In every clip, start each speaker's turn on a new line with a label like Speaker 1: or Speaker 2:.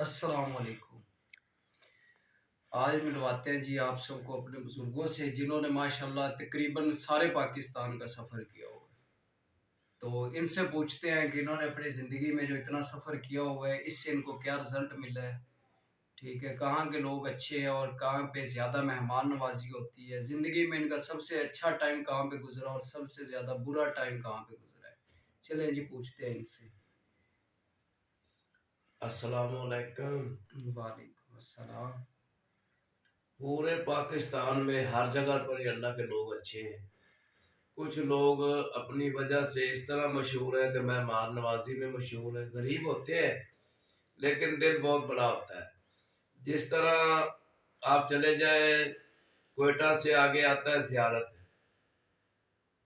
Speaker 1: अस्सलाम वालेकुम। आज मिलवाते हैं जी आप सबको अपने बुजुर्गों से जिन्होंने माशाल्लाह तकरीबन सारे पाकिस्तान का सफ़र किया हुआ है। तो इनसे पूछते हैं कि इन्होंने अपनी ज़िंदगी में जो इतना सफ़र किया हुआ है इससे इनको क्या रिज़ल्ट मिला है। ठीक है, कहाँ के लोग अच्छे हैं और कहाँ पे ज़्यादा मेहमान नवाजी होती है, ज़िंदगी में इनका सबसे अच्छा टाइम कहाँ पे गुजरा और सबसे ज़्यादा बुरा टाइम कहाँ पे गुजरा है। चलें जी पूछते हैं इनसे।
Speaker 2: अस्सलामुअलैकुम।
Speaker 1: वालेकुम अस्सलाम।
Speaker 2: पूरे पाकिस्तान में हर जगह पर ही अल्लाह के लोग अच्छे हैं। कुछ लोग अपनी वजह से इस तरह मशहूर है कि मेहमान नवाजी में मशहूर है, गरीब होते हैं लेकिन दिल बहुत बड़ा होता है। जिस तरह आप चले जाए, क्वेटा से आगे आता है ज़ियारत,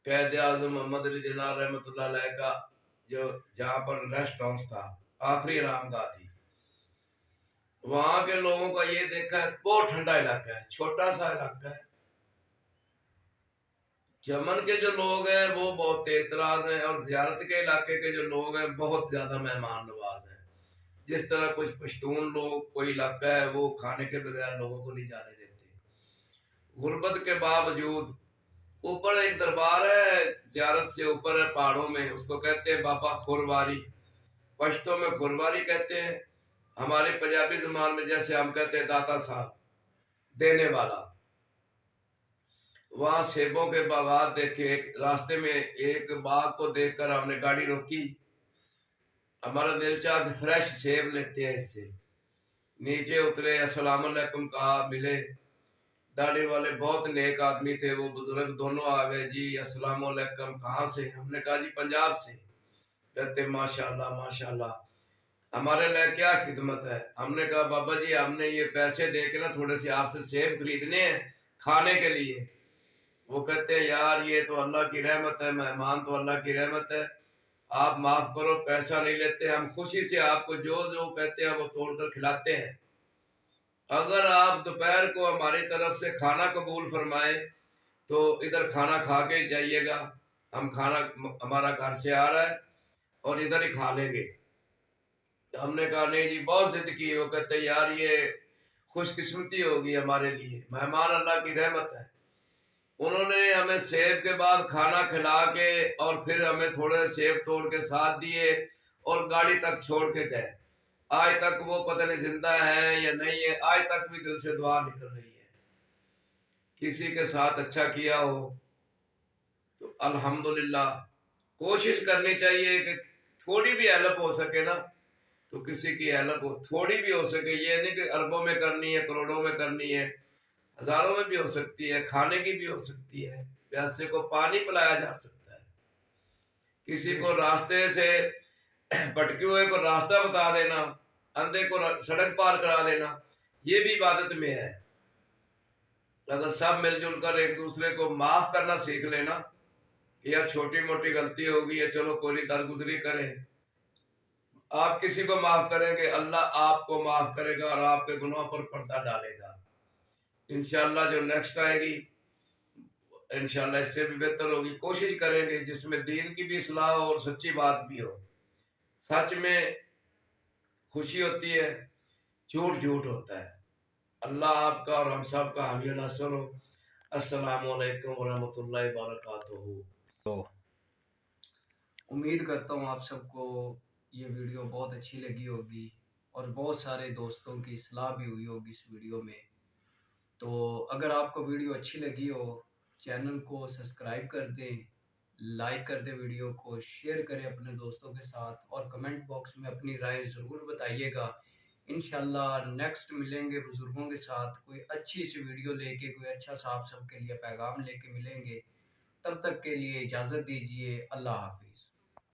Speaker 2: कैद आज़म मोहम्मद अली जिन्ना रहमतुल्लाह अलैह का जो जहाँ पर रेस्ट हाउस था, आखिरी आरामगाह थी। वहां के लोगों का ये देखा है, बहुत ठंडा इलाका है, छोटा सा इलाका है। यमन के जो लोग हैं वो बहुत तेजतराज हैं और ज़ियारत के इलाके के जो लोग हैं बहुत ज्यादा मेहमान नवाज हैं। जिस तरह कुछ पश्तून लोग, कोई इलाका है वो खाने के बगैर लोगों को नहीं जाने देते। गुर्बत के बावजूद ऊपर एक दरबार है, ज़ियारत से ऊपर है पहाड़ों में, उसको कहते हैं बाबा खुरवारी। पश्तो में खुरवारी कहते हैं, हमारे पंजाबी जबान में जैसे हम कहते हैं दाता साहब, देने वाला। वहां सेबों के बागात देखे। एक रास्ते में एक बाग को देखकर हमने गाड़ी रोकी, हमारा दिल चाह के फ्रेश सेब लेते हैं इससे। नीचे उतरे, अस्सलाम वालेकुम कहा, मिले। दाढ़ी वाले बहुत नेक आदमी थे, वो बुजुर्ग दोनों आ गए। जी अस्सलाम वालेकुम, कहाँ से? हमने कहा जी पंजाब से। कहते माशाल्लाह माशाल्लाह, हमारे लिए क्या खिदमत है? हमने कहा बाबा जी हमने ये पैसे दे के ना थोड़े से आपसे सेब खरीदने हैं खाने के लिए। वो कहते हैं यार ये तो अल्लाह की रहमत है, मेहमान तो अल्लाह की रहमत है, आप माफ करो, पैसा नहीं लेते, हम खुशी से आपको जो जो कहते हैं वो तोड़कर खिलाते हैं। अगर आप दोपहर को हमारी तरफ से खाना कबूल फरमाए तो इधर खाना खा के जाइएगा, हम खाना हमारा घर से आ रहा है और इधर ही खा लेंगे। हमने कहा नहीं जी, बहुत जिद की। वो कहते यार ये खुशकिस्मती होगी हमारे लिए, मेहमान अल्लाह की रहमत है। उन्होंने हमें सेब के बाद खाना खिला के और फिर हमें थोड़े सेब तोड़ के साथ दिए और गाड़ी तक छोड़ के गए। आज तक वो पता नहीं जिंदा है या नहीं है, आज तक भी दिल से दुआ निकल रही है। किसी के साथ अच्छा किया हो तो अल्हम्दुलिल्लाह। कोशिश करनी चाहिए कि थोड़ी भी हेल्प हो सके ना तो किसी की हेल्प हो, थोड़ी भी हो सके। ये नहीं कि अरबों में करनी है, करोड़ों में करनी है, हजारों में भी हो सकती है, खाने की भी हो सकती है, प्यासे को पानी पिलाया जा सकता है, किसी को रास्ते से भटके हुए को रास्ता बता देना, अंधे को सड़क पार करा देना, ये भी इबादत में है। अगर सब मिलजुल कर एक दूसरे को माफ करना सीख लेना कि यार छोटी मोटी गलती होगी है, चलो कोई दरगुजरी करें, आप किसी को माफ करेंगे अल्लाह आपको माफ करेगा और आपके गुनाहों पर पर्दा डालेगा। इंशाल्लाह जो नेक्स्ट आएगी इंशाल्लाह इससे भी बेहतर होगी। कोशिश करेंगे जिसमें दीन की भी इस्लाह हो और सच्ची बात भी हो। सच में खुशी होती है, झूठ झूठ होता है। अल्लाह आपका और हम सब का हामी नासर हो। अस्सलाम वालेकुम वरहमतुल्लाहि वबरकातुहू।
Speaker 1: तो उम्मीद करता हूँ आप सबको ये वीडियो बहुत अच्छी लगी होगी और बहुत सारे दोस्तों की इस्लाह भी हुई होगी इस वीडियो में। तो अगर आपको वीडियो अच्छी लगी हो, चैनल को सब्सक्राइब कर दें, लाइक कर दें, वीडियो को शेयर करें अपने दोस्तों के साथ और कमेंट बॉक्स में अपनी राय ज़रूर बताइएगा। इंशाल्लाह नेक्स्ट मिलेंगे बुज़ुर्गों के साथ, कोई अच्छी सी वीडियो लेके, कोई अच्छा सा आप सबके लिए पैगाम लेके मिलेंगे। तब तक के लिए इजाज़त दीजिए। अल्लाह हाफ़िज़।